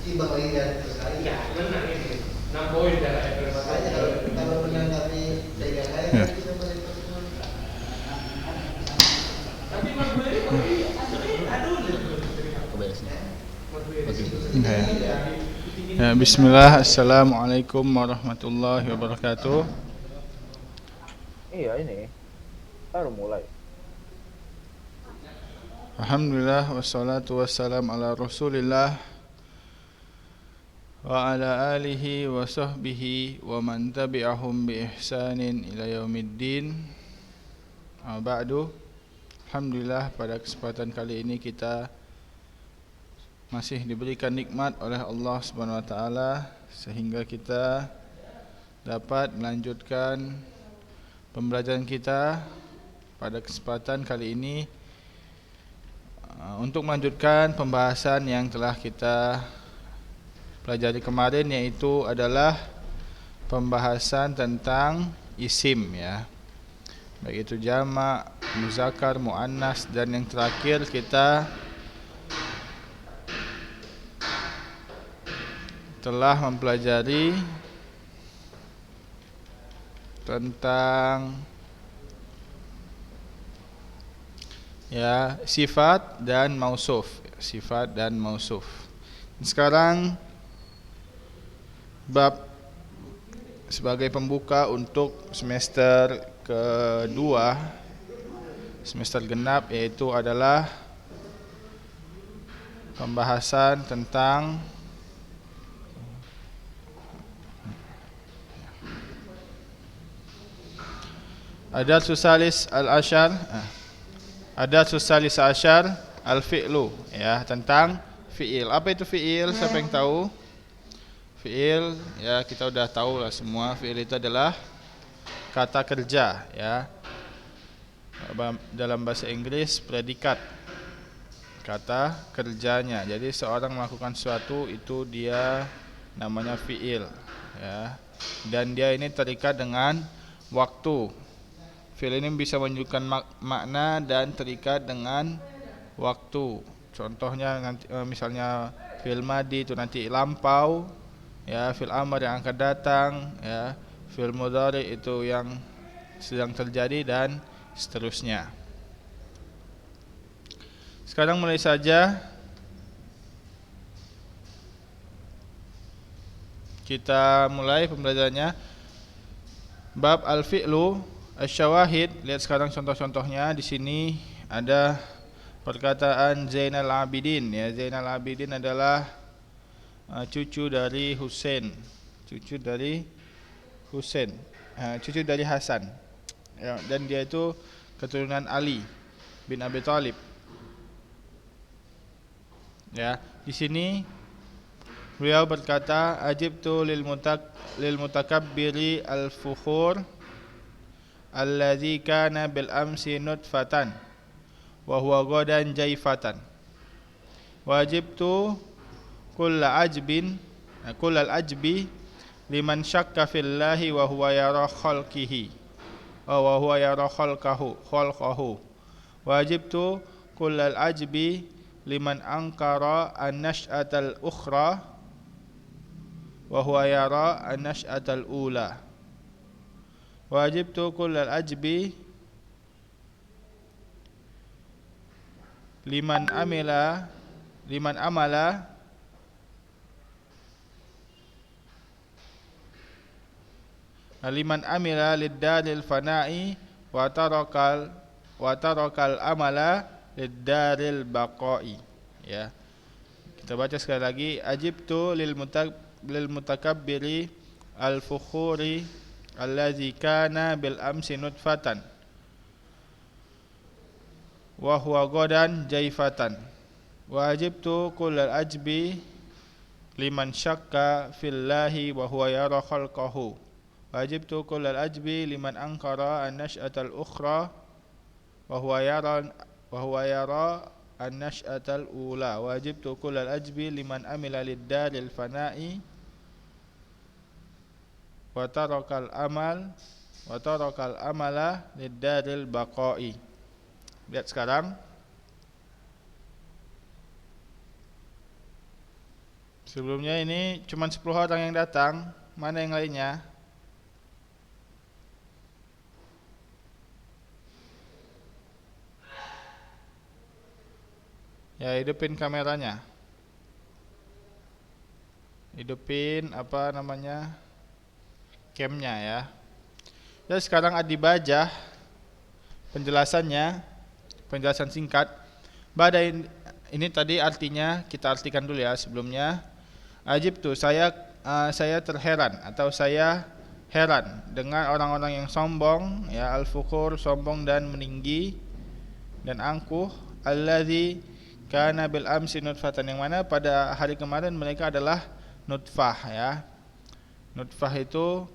Timbang lagi kan sekali. Ya, menang ini. 6 poin dari Makanya kalau menang tapi pegang aja Ya. bisa balik pertemuan. Tapi Maguire ini aduh. Ya. Ya, bismillah, assalamualaikum warahmatullahi wabarakatuh. Iya ini baru mulai. Alhamdulillah wassalatu wassalam ala rasulillah wa ala alihi wa sahbihi wa man tabi'ahum bi ihsanin ila yaumiddin. Ba'du. Alhamdulillah, pada kesempatan kali ini kita masih diberikan nikmat oleh Allah Subhanahu wa taala sehingga kita dapat melanjutkan pembelajaran kita pada kesempatan kali ini untuk melanjutkan pembahasan yang telah kita pelajari kemarin, yaitu adalah pembahasan tentang isim, ya, baik itu jamak, muzakkar, muannas, dan yang terakhir kita telah mempelajari tentang sifat dan mausuf. Sifat dan mausuf. Sekarang bab sebagai pembuka untuk semester kedua, semester genap, yaitu adalah pembahasan tentang adat susalis al-ashar. Adat susalis ashar al-fi'lu, ya, tentang fi'il. Apa itu fi'il? Siapa yang tahu? Fi'il, ya, kita udah tahu lah semua. Fi'il itu adalah kata kerja, ya. Dalam bahasa Inggris predikat, kata kerjanya. Jadi seorang melakukan sesuatu itu dia namanya fi'il, ya. Dan dia ini terikat dengan waktu. Fi'il ini bisa menunjukkan makna dan terikat dengan waktu. Contohnya nanti misalnya fi'il madi itu nanti lampau, ya, fi'il amr yang akan datang, ya, fi'il mudhari itu yang sedang terjadi, dan seterusnya. Sekarang mulai saja kita mulai pembelajarannya. Bab al-fi'lu asy-syawahid. Lihat sekarang contoh-contohnya. Di sini ada perkataan Zainal Abidin, ya. Zainal Abidin adalah cucu dari Husain, cucu dari Husain, cucu dari Hasan, ya, dan dia itu keturunan Ali bin Abi Thalib. Ya, di sini beliau berkata, ajibtu lil mutakabbiri al-fukhur alladzi kana bil amsi nutfatan wa huwa ghadan jaifatan. Wajibtu kullal ajbi liman syakka fillahi wa huwa yara khalqihi wa huwa yara khalqahu. Wajibtu kullal ajbi liman ankara an-nash'atal ukhra wa huwa yara an-nash'atal ula. Wajibtu kullal ajbi liman amala lid-daril fana'i wa tarakal amala lid-daril baqa'i. Ya. Kita baca sekali lagi. Ajibtu lil mutakabbiri al-fukhuri allazi kana bil amsi nutfatan wa huwa ghadan jaifatan. Wajibtu kullal ajbi liman syakka fillahi wa huwa yara khalqahu. Wajibtu kullal ajbi liman ankara an-nash'atal ukhra wa huwa yara an-nash'atal ula. Wajibtu kullal ajbi liman amila lid-daril fana'i wa tarakal amala lid-daril baqa'i. Lihat sekarang. Sebelumnya ini cuma 10 orang yang datang. Mana yang lainnya? Ya, hidupin kameranya. Hidupin apa namanya? Camnya ya. Ya, sekarang adibajah penjelasannya, penjelasan singkat. Bada ini tadi artinya kita artikan dulu ya sebelumnya. Ajib tuh saya terheran atau saya heran dengan orang-orang yang sombong ya, al-fukur, sombong dan meninggi dan angkuh, allazi kana bil amsi nutfatan, yang mana pada hari kemarin mereka adalah nutfah ya. Nutfah itu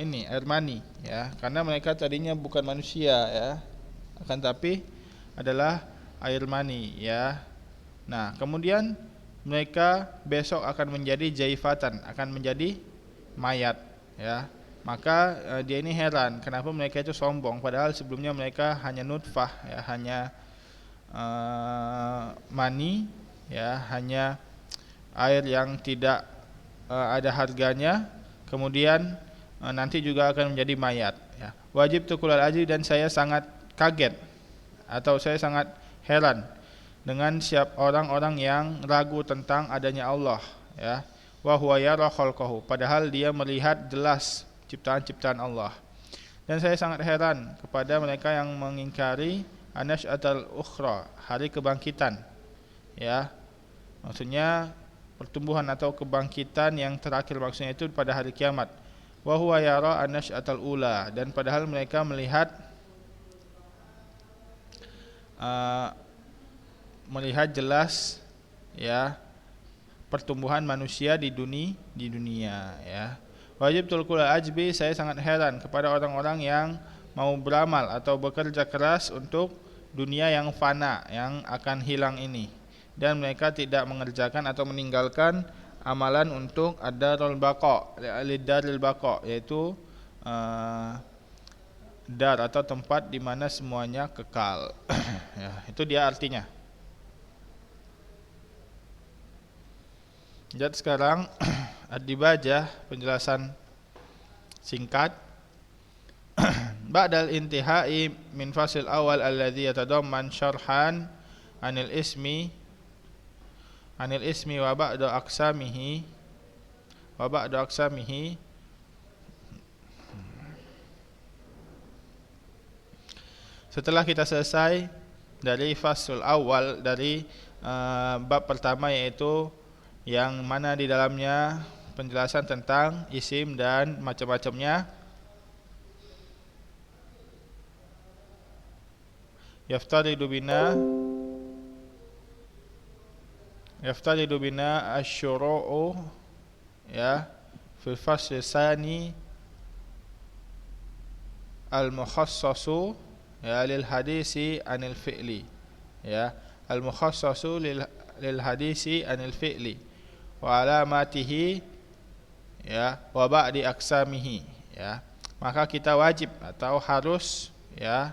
ini air mani ya, karena mereka tadinya bukan manusia ya, akan tapi adalah air mani ya. Nah, kemudian mereka besok akan menjadi jaifatan, akan menjadi mayat ya. Maka dia ini heran kenapa mereka itu sombong, padahal sebelumnya mereka hanya nutfah ya, hanya mani ya, hanya air yang tidak ada harganya, kemudian nanti juga akan menjadi mayat ya. Wajib tukulal ajib, dan saya sangat kaget atau saya sangat heran dengan orang-orang yang ragu tentang adanya Allah ya. Wa huwa yara khalqahu, padahal dia melihat jelas ciptaan-ciptaan Allah. Dan saya sangat heran kepada mereka yang mengingkari anasyatul ukhra, hari kebangkitan ya. Maksudnya pertumbuhan atau kebangkitan yang terakhir, maksudnya itu pada hari kiamat. Wa huwa yara anasyatul ula, dan padahal mereka melihat jelas ya pertumbuhan manusia di dunia ya. Wajib tulkul ajbi, saya sangat heran kepada orang-orang yang mau beramal atau bekerja keras untuk dunia yang fana, yang akan hilang ini, dan mereka tidak mengerjakan atau meninggalkan amalan untuk ad-darul baqa, lidaril baqa, yaitu dar atau tempat di mana semuanya kekal. Ya, itu dia artinya. Jadi sekarang ad-dibajah penjelasan singkat. Ba'dal intihai min fasil awal alladhi yatadamman syarhan anil ismi wa ba'du aqsamihi setelah kita selesai dari fasul awal, dari bab pertama, yaitu yang mana di dalamnya penjelasan tentang isim dan macam-macamnya, yaftaridu bina asy-syuru'u ya fil fasl tsani al-mukhassasu ya lil hadisi anil fi'li ya, al-mukhassasu lil hadisi anil fi'li wa alamatihi ya wa ba'di aqsamihi ya. Maka kita wajib atau harus ya,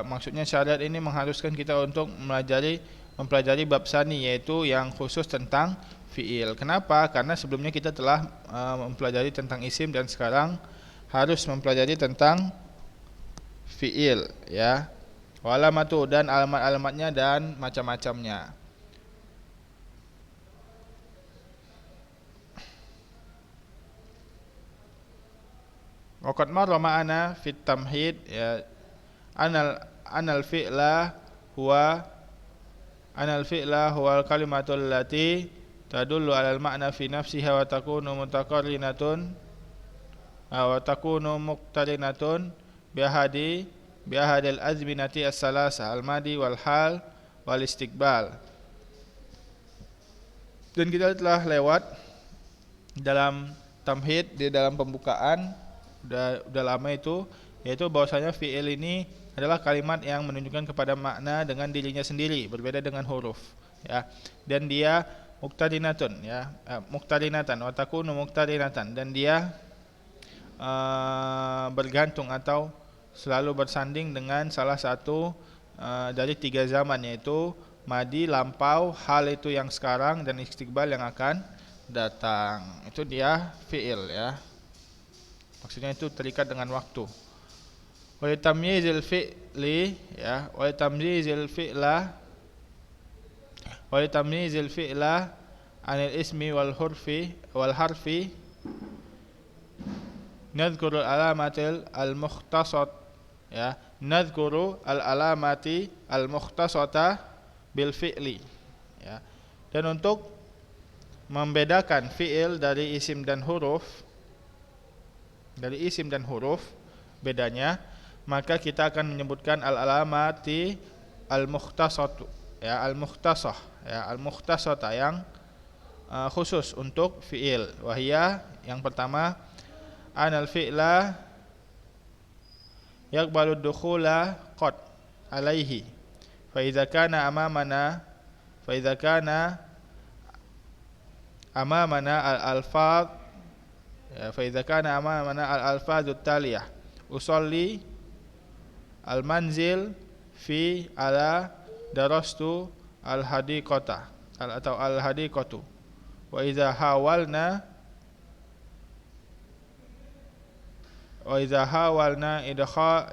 maksudnya syariat ini mengharuskan kita untuk mempelajari bab sani, yaitu yang khusus tentang fi'il. Kenapa? Karena sebelumnya kita telah mempelajari tentang isim, dan sekarang harus mempelajari tentang fi'il ya. Walamatu, dan alamat-alamatnya dan macam-macamnya. Waqad marra ma'ana fit tamhid ya anal fi'la huwa al-kalimatul lati tadullu 'alal ma'na fi nafsiha wa takunu mutaqarrinatun wa takunu muqtarinatun bi ahadil azminati as-salasa al-madi wal hal wal istiqbal. Dan kita telah lewat dalam tamhid, di dalam pembukaan udah lama itu, yaitu bahwasanya fi'il ini adalah kalimat yang menunjukkan kepada makna dengan dirinya sendiri, berbeda dengan huruf ya. Dan dia muqtarinatun ya, muqtarinatan wa takunu muqtarinatan, dan dia bergantung atau selalu bersanding dengan salah satu dari tiga zaman, yaitu madi lampau, hal itu yang sekarang, dan istiqbal yang akan datang. Itu dia fi'il ya. Maksudnya itu terikat dengan waktu. Wa tamyizil fi'li ya, wa tamyizil fi'la anil ismi wal harfi nadhkuru alamatil al-mukhtasat ya, nadhkuru al-alamati al-mukhtasata bil fi'li ya. Dan untuk membedakan fi'il dari isim dan huruf, bedanya, maka kita akan menyebutkan al-alamati al-mukhtasatu ya, al-mukhtasah ya, al-mukhtasata yang khusus untuk fi'il. Wahia, yang pertama, anal fi'la yaqbalu dukhula qad alaihi fa idza kana amamana al-alfaz ya, fa idza kana amamana al-alfazut taliyah usolli al-manzil fi ala darastu al-hadiqata atau al-hadiqatu. Wa idza hawalna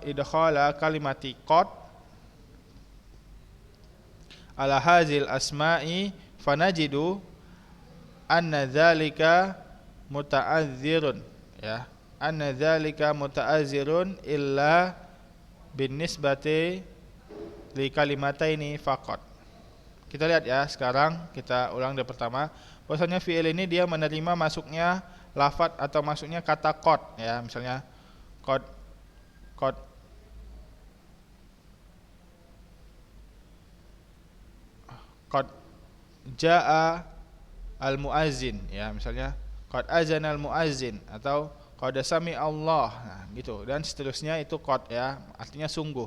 idkhala kalimati qad ala hazil asma'i fanajidu anna dzalika muta'azzirun ya, anna dzalika muta'azzirun illa binisbati li kalimataini faqat. Kita lihat ya, sekarang kita ulang dari pertama. Bahwasanya fi'il ini dia menerima masuknya lafadz atau masuknya kata qad ya, misalnya qad jaa al muazzin ya, misalnya qad azana al muazzin atau qad sami Allah, nah gitu, dan seterusnya. Itu qad ya, artinya sungguh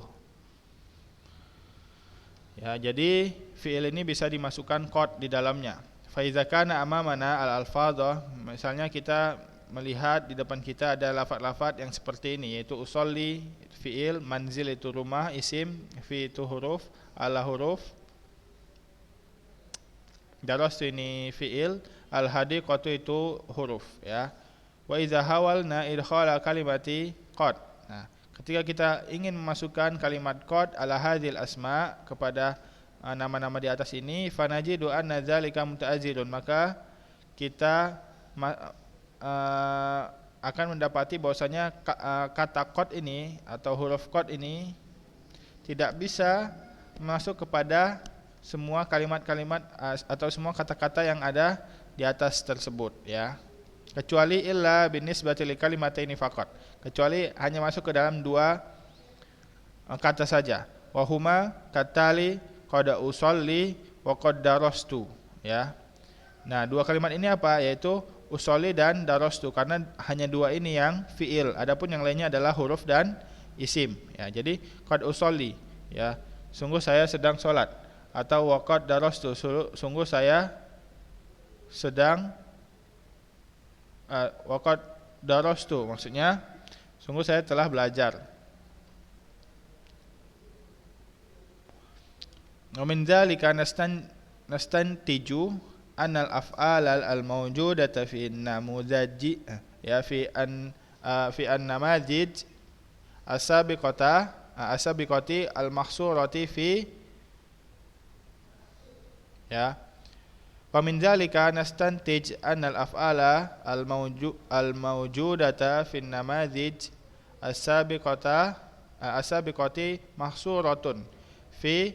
ya. Jadi fi'il ini bisa dimasukkan qad di dalamnya. Fa iza kana amamana al-alfadhah, misalnya kita melihat di depan kita ada lafaz-lafaz yang seperti ini, yaitu usolli fi'il, manzil itu rumah, isim, fi itu huruf, ala huruf, darastu ini fi'il, al-hadiqatu itu huruf ya. Wa iza hawalna idkhala kalimati qad. Nah, ketika kita ingin memasukkan kalimat qad ala hadzal asma kepada nama-nama di atas ini, fanajidu anna dzalika muta'azzirun, maka kita akan mendapati bahwasanya kata qad ini atau huruf qad ini tidak bisa masuk kepada semua kalimat-kalimat atau semua kata-kata yang ada di atas tersebut ya, kecuali illa binisbati li kalimataini faqat, kecuali hanya masuk ke dalam dua kata saja. Wa huma katali qad usolli wa qad darastu ya. Nah, dua kalimat ini apa? Yaitu usolli dan darastu, karena hanya dua ini yang fi'il, adapun yang lainnya adalah huruf dan isim ya. Jadi qad usolli ya, sungguh saya sedang sholat, atau wa qad darastu, sungguh saya sedang wa qad darastu, maksudnya sungguh saya telah belajar. Wa min dzalika nastantiju anal af'al al mawjudata fi an-namudaj ya, fi an-namazij as-sabiqati al-mahsurati fi ya. Wa min dzalika nastantij anal af'ala al mawjudata fi an-namazij as-sabiqati mahsuratun fi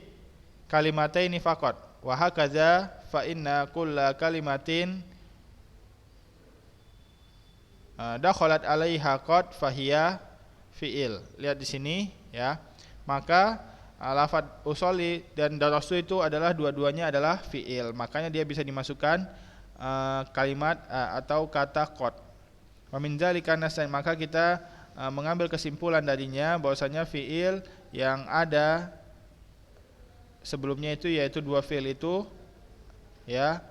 kalimataini faqat wa hakaza fa inna kulla kalimatin dakhalat alaiha qad fahiya fi'il. Lihat di sini ya. Maka lafaz usolli dan darastu itu adalah dua-duanya adalah fi'il, makanya dia bisa dimasukkan kalimat atau kata qad. Wa min dzalika nastan, maka kita mengambil kesimpulan darinya bahwasanya fi'il yang ada sebelumnya itu, yaitu dua fi'il itu ya,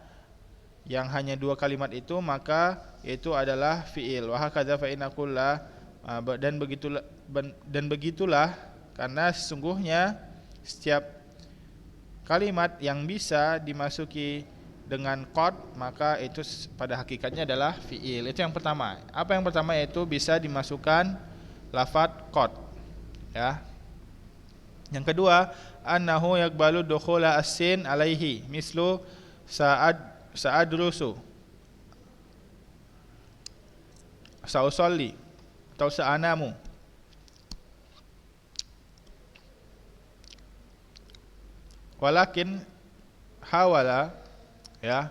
yang hanya dua kalimat itu, maka itu adalah fi'il. Wa hakadza fa inna kulla, dan begitulah karena sesungguhnya setiap kalimat yang bisa dimasuki dengan qad, maka itu pada hakikatnya adalah fi'il. Itu yang pertama. Apa yang pertama? Yaitu bisa dimasukkan lafaz qad, ya. Yang kedua, annahu yaqbalu dukhula as-sin alaihi mislu sa'adrusu, sa'usalli atau sa'anamu. Walakin hawala, ya,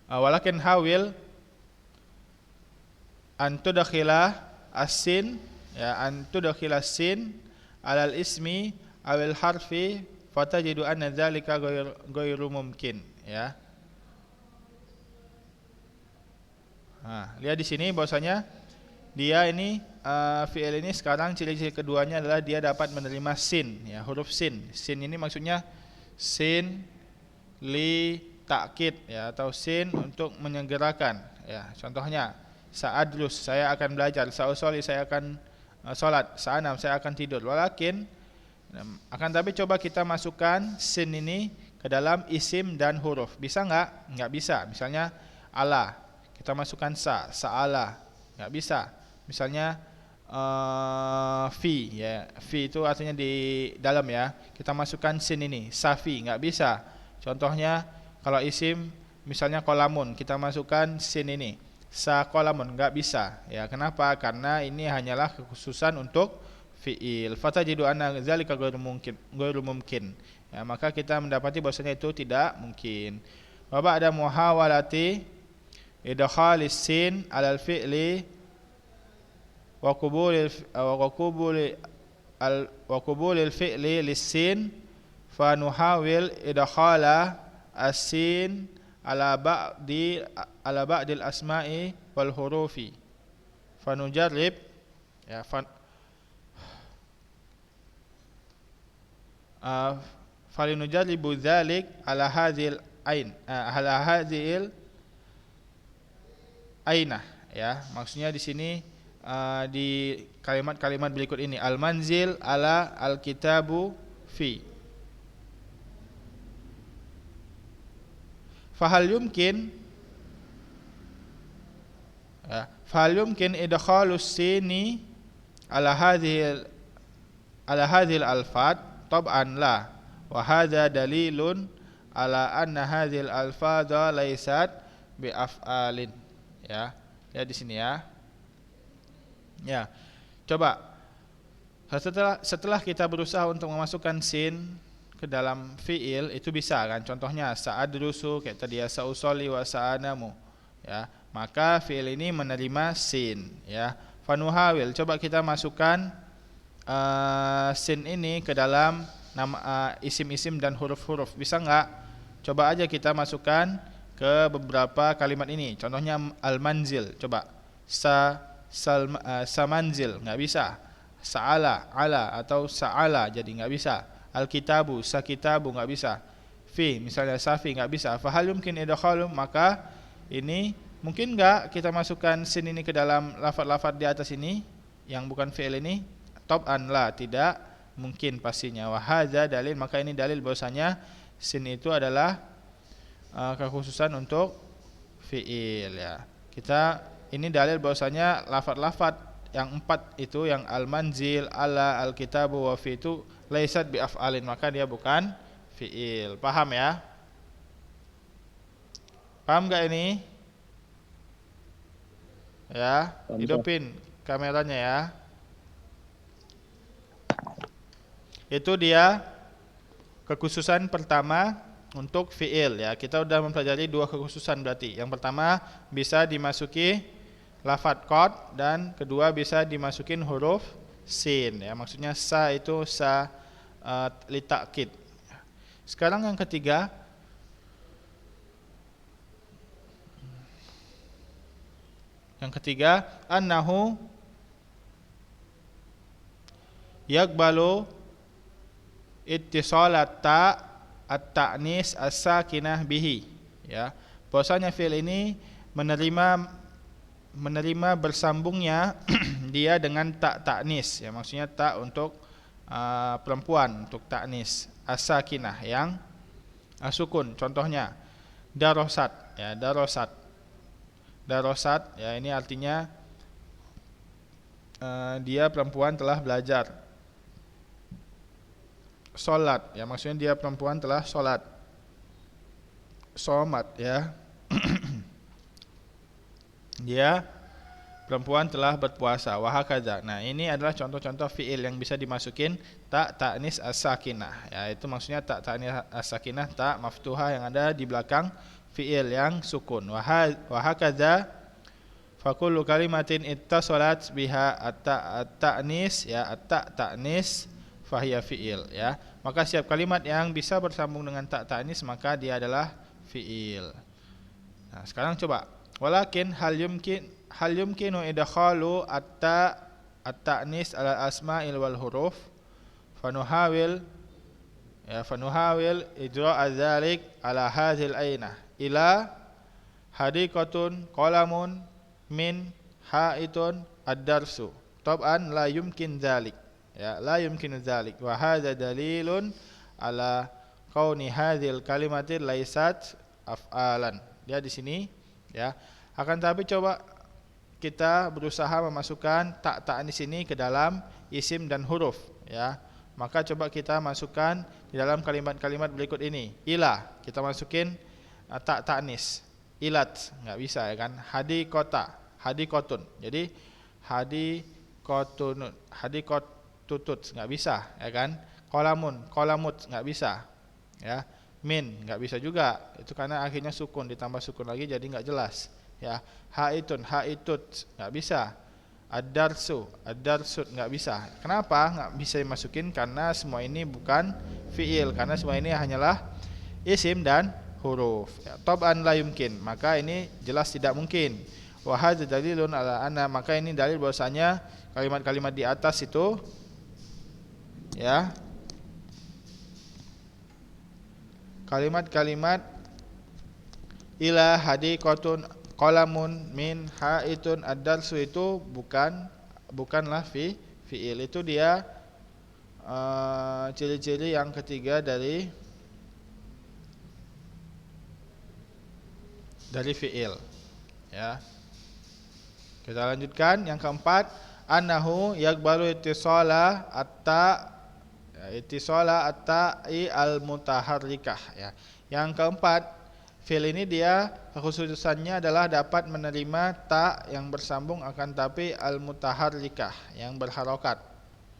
walakin hawil antudkhila as-sin, ya, antudkhila as-sin alal ismi awil harfi fatajidu anna dzalika ghairu mumkin, ya. Nah, lihat di sini bahwasanya dia ini fi'il ini sekarang ciri-ciri keduanya adalah dia dapat menerima sin, ya, huruf sin. Sin ini maksudnya sin li takkid, ya, atau sin untuk menyegerakan, ya. Contohnya sa'adrus, saya akan belajar, sa'usolli, saya akan salat, sa'anam, saya akan tidur. Walakin akan tapi coba kita masukkan sin ini ke dalam isim dan huruf. Bisa enggak? Enggak bisa. Misalnya ala, kita masukkan sa'ala, enggak bisa. Misalnya fi, ya, fi itu artinya di dalam, ya, kita masukkan sin ini, safi, enggak bisa. Contohnya kalau isim misalnya kolamun, kita masukkan sin ini, sa kolamun, enggak bisa, ya. Kenapa? Karena ini hanyalah kekhususan untuk fi'il. Fatajidu anna dzalika ghairu mungkin, ya, maka kita mendapati bahwasanya itu tidak mungkin. Wa ba'da muhawalati idkhalis sin alal fi'li wa qubulil fi'li lis-sin fa nuhawil idkhala as-sin ala ba'dil asma'i wal hurufi fa nujarrib, ya, falinujarribu dzalik ala hadhil ainah, ya. Maksudnya di sini di kalimat-kalimat berikut ini, al-manzil ala al-kitabu fi. Fahal yumkin, ya, fahal yumkin idkhalus sini ala hadhil alfat? Tab'an la. Wa hadza dalilun ala anna hadhil alfadha laysat bi af'alin, ya. Lihat di sini, ya. Ya. Coba setelah kita berusaha untuk memasukkan sin ke dalam fi'il, itu bisa kan? Contohnya sa'adrusu, kayak tadi, ya, sa'usolli wa sa'anamu, ya. Maka fi'il ini menerima sin, ya. Fanuhawil, coba kita masukkan sin ini ke dalam nama isim-isim dan huruf-huruf. Bisa enggak? Coba aja kita masukkan ke beberapa kalimat ini. Contohnya al-manzil, coba samanzil, enggak bisa. Sa'ala, ala atau sa'ala, jadi enggak bisa. Al-kitabu, sakitabu, enggak bisa. Fi, misalnya safi, enggak bisa. Fahal yumkin idkhalu, maka ini mungkin enggak kita masukkan sin ini ke dalam lafaz-lafaz di atas ini yang bukan fi'il ini? Tab'an la, tidak mungkin pastinya. Wa hadza dalil, maka ini dalil bahwasanya sin itu adalah kekhususan untuk fi'il, ya. Ini dalil bahwasanya lafaz-lafaz yang 4 itu, yang al-manzil, ala, al-kitabu, wa fi, itu laisat bi af'alin, maka dia bukan fi'il. Paham, ya? Paham enggak ini? Ya, hidupin kameranya, ya. Itu dia kekhususan pertama untuk fi'il, ya. Kita sudah mempelajari 2 kekhususan berarti. Yang pertama bisa dimasuki lafaz qad, dan kedua bisa dimasukin huruf sin, ya. Maksudnya sa itu sa li takkid. Sekarang yang ketiga, annahu yaqbalu ittisalat at-ta'nis as-sakinah bihi, ya. Bahwasanya fi'il ini menerima bersambungnya dia dengan ta'nis, ya. Maksudnya tak untuk perempuan, untuk ta'nis, as-sakinah yang sukun. Contohnya darosat, ya, darosat. Darosat, ya, ini artinya dia perempuan telah belajar. Solat, ya, maksudnya dia perempuan telah solat. Somat, ya. Dia perempuan telah berpuasa. Wahakadza. Nah, ini adalah contoh-contoh fiil yang bisa dimasukin tak ta'nis as-sakinah. Ya, itu maksudnya tak ta'nis as-sakinah, tak maftuhah yang ada di belakang fiil yang sukun. Wahakadza fakullu kalimatin ittasalat biha at-ta'nis, ya, at-ta'nis fahiya fiil, ya. Maka setiap kalimat yang bisa bersambung dengan tak ta'nis maka dia adalah fiil. Nah, sekarang coba. Walakin hal yumkinu idkhalu at-ta'nis ala asma'il wal huruf fanuhawil ijra'a dzalik ala hadhil ainah ila hadiqatun qalamun min haitun ad-darsu tab'an la yumkin dzalik, ya, la yumkin dzalik wa hadza dalilun ala kauni hadhil kalimati laisat af'alan. Dia di sini, ya. Akan tapi coba kita berusaha memasukkan tak ta'nis ini ke dalam isim dan huruf, ya. Maka coba kita masukkan di dalam kalimat-kalimat berikut ini. Ila, kita masukin tak ta'nis. Ilat, enggak bisa, ya kan? Hadiqata, hadiqatun. Jadi hadiqatutut enggak bisa, ya kan? Qalamun, qalamut enggak bisa. Ya. Min enggak bisa juga. Itu karena akhirnya sukun ditambah sukun lagi jadi enggak jelas. Ya, haitun, haitut enggak bisa. Ad-darsu, ad-darsut enggak bisa. Kenapa enggak bisa dimasukin? Karena semua ini bukan fiil, karena semua ini hanyalah isim dan huruf. Ya, tab'an la yumkin, maka ini jelas tidak mungkin. Wa hadza dalilun ala anna, maka ini dalil bahwasanya kalimat-kalimat di atas itu, ya, kalimat-kalimat ila hadiqatun qalamun min haitun ad-darsu itu bukanlah fiil. Itu dia ciri-ciri yang ketiga dari fiil, ya. Kita lanjutkan yang keempat, annahu yaqbalu ittisala at-ta'i al-mutaharrikah, ya. Yang keempat, fiil ini dia kekhususannya adalah dapat menerima ta yang bersambung akan tapi al-mutaharrikah yang berharokat.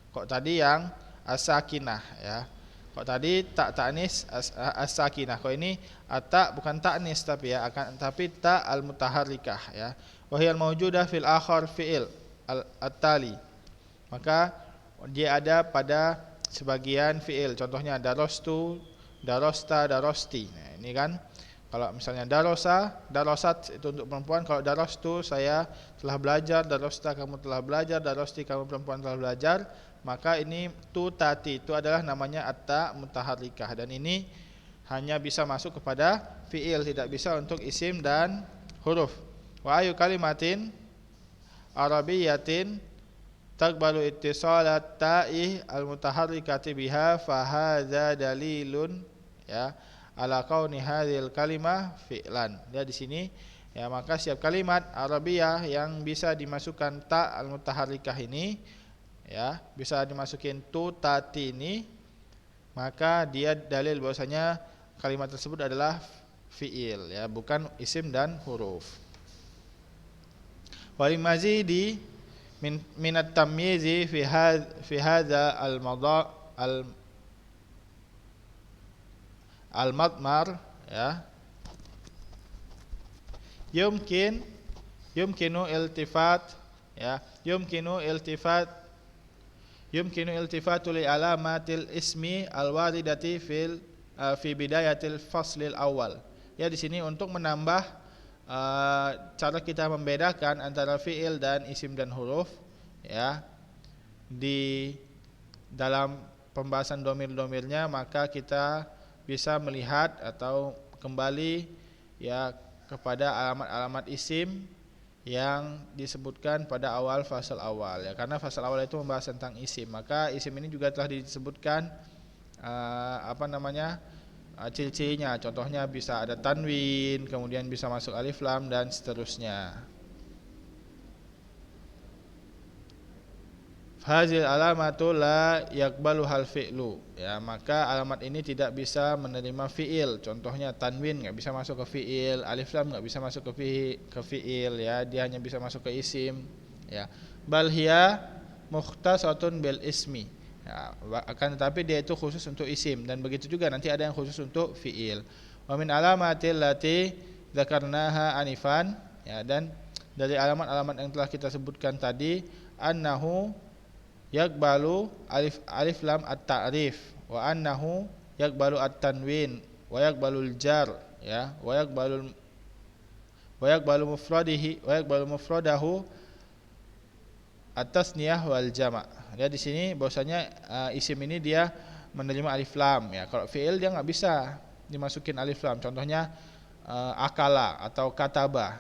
Kok tadi yang as-sakinah, ya. Kok tadi tak ta'nis as-sakinah. Kok ini ta bukan ta'nis tapi, ya, akan tapi ta al-mutaharrikah, ya. Wa hiya al-mawjudah fil akhar fi'il at-tali. Maka dia ada pada sebagian fi'il. Contohnya darostu, darosta, darosti. Nah, ini kan kalau misalnya darosa, darosat itu untuk perempuan. Kalau darostu, saya telah belajar. Darosta, kamu telah belajar. Darosti, kamu perempuan telah belajar. Maka ini tu tati, itu adalah namanya atta mutaharrikah. Dan ini hanya bisa masuk kepada fi'il, tidak bisa untuk isim dan huruf. Wa ayu kalimatin arabiyatin taqbalu ittisalat ta'i al-mutaharrikati biha fa hadza dalilun, ya, ala kauni hadhil kalimah fi'lan. Dia di sini, ya, maka setiap kalimat Arabiyah yang bisa dimasukkan ta al-mutaharrikah ini, ya, bisa dimasukin tu tati ini, maka dia dalil bahwasanya kalimat tersebut adalah fi'il, ya, bukan isim dan huruf. Wal mazidi min at-tamyizi fi hadza al-madmar, ya, yumkinu iltifat, ya, yumkinu iltifatu li alamatil ismi al-waridati fi bidayatil faslil awal. Ya, di sini untuk menambah cara kita membedakan antara fiil dan isim dan huruf, ya, di dalam pembahasan domir-domirnya, maka kita bisa melihat atau kembali, ya, kepada alamat-alamat isim yang disebutkan pada awal fasal awal, ya, karena fasal awal itu membahas tentang isim, maka isim ini juga telah disebutkan apa namanya, ciri-cirinya. Contohnya bisa ada tanwin, kemudian bisa masuk alif lam dan seterusnya. Hazil alamatu la yakbalu hal fi'lu, ya, maka alamat ini tidak bisa menerima fi'il. Contohnya tanwin nggak bisa masuk ke fi'il, alif lam nggak bisa masuk ke fi'il, ya, dia hanya bisa masuk ke isim, ya. Bal hiya mukhtasatun bil ismi, ya, akan tetapi dia itu khusus untuk isim, dan begitu juga nanti ada yang khusus untuk fi'il. Wa min alamatil lati dzakarnaha anifan, ya, dan dari alamat-alamat yang telah kita sebutkan tadi, annahu yakbalu alif lam at-ta'rif, wa annahu yakbalu at-tanwin, wa yakbalul jar, ya, wa yakbalu mufradahu at-tasniyah wal jama'. Ya, di sini bahwasanya isim ini dia menerima alif lam, ya. Kalau fi'il dia nggak bisa dimasukin alif lam. Contohnya akala atau kataba.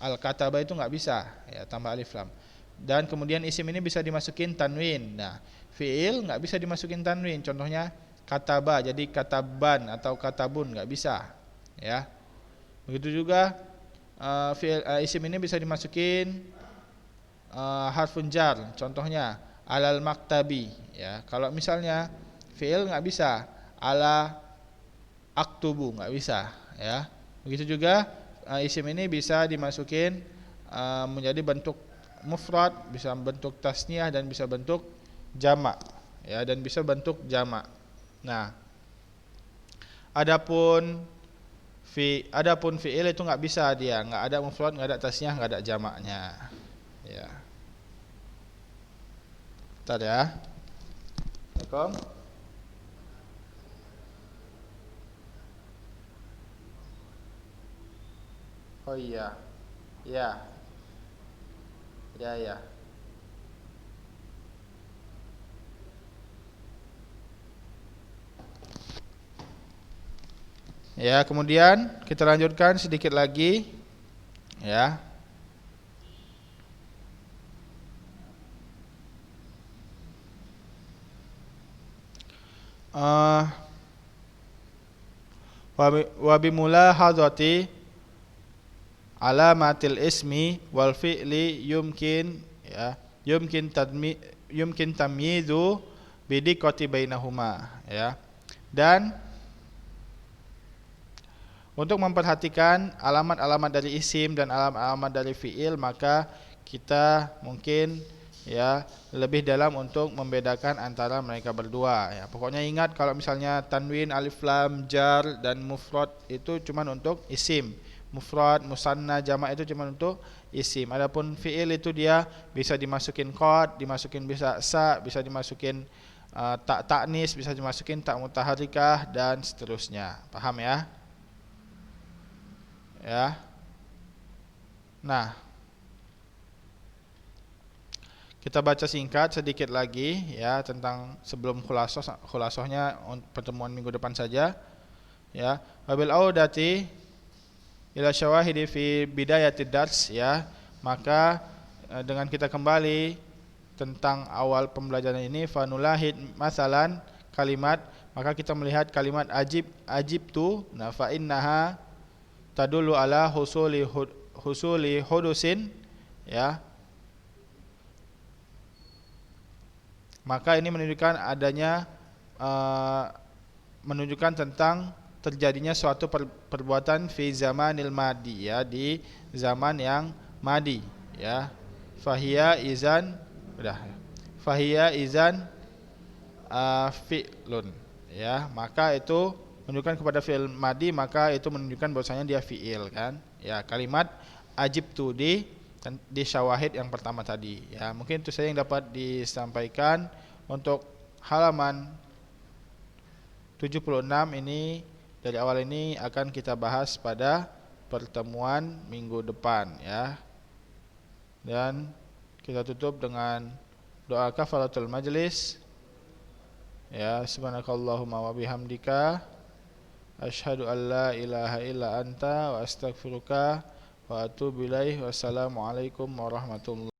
Al-kataba itu nggak bisa, ya, tambah alif lam. Dan kemudian isim ini bisa dimasukin tanwin. Nah, fi'il nggak bisa dimasukin tanwin. Contohnya kataba jadi kataban atau katabun, nggak bisa, ya. Begitu juga isim ini bisa dimasukin harfun jar. Contohnya alal maktabi, ya. Kalau misalnya fi'il nggak bisa, ala aktubu nggak bisa, ya. Begitu juga isim ini bisa dimasukin menjadi bentuk mufrad, bisa bentuk tasniyah dan bisa bentuk jamak, ya, dan bisa bentuk jamak. Nah, adapun fi'il itu nggak bisa, dia nggak ada mufrad, nggak ada tasniyah, nggak ada jamaknya, ya. Bentar ya. Assalamualaikum. Oh iya, ya. Ya. Ya, kemudian kita lanjutkan sedikit lagi, ya. Wa bimulahadzati alamatil ismi wal fi'li yumkin, ya, yumkin tamyizu bidiqati bainahuma, ya. Dan untuk memperhatikan alamat-alamat dari isim dan alamat-alamat dari fi'il, maka kita mungkin, ya, lebih dalam untuk membedakan antara mereka berdua, ya. Pokoknya ingat, kalau misalnya tanwin, alif lam, jar dan mufrad itu cuma untuk isim. Mufrad, musanna, jamak itu cuma untuk isim. Adapun fi'il itu dia bisa dimasukin qad, dimasukin bisa sa, bisa dimasukin tak ta'nis, bisa dimasukin tak mutaharikah dan seterusnya. Paham ya? Ya. Nah, kita baca singkat sedikit lagi, ya, tentang sebelum khulasohnya pertemuan minggu depan saja, ya. Wabil audati ila syawahidi fi bidayatid dars, ya, maka dengan kita kembali tentang awal pembelajaran ini, fanulahid masalan kalimat, maka kita melihat kalimat ajib tu, nah, fa innaha tadullu ala husuli hudusin, ya, maka ini menunjukkan adanya menunjukkan tentang terjadinya suatu perbuatan fi zamanil madi, ya, di zaman yang madi, ya. Fahiya izan fi'lun, ya, maka itu menunjukkan kepada fi'il madi, maka itu menunjukkan bahwasanya dia fi'il, kan, ya. Kalimat ajib tu di syawahid yang pertama tadi, ya. Mungkin itu saja yang dapat disampaikan untuk halaman 76 ini. Dari awal ini akan kita bahas pada pertemuan minggu depan, ya. Dan kita tutup dengan doa kafaratul majlis, ya. Subhanakallahumma wa bihamdika asyhadu an la ilaha illa anta wa astaghfiruka wa atubu ilaih. Wassalamualaikum warahmatullahi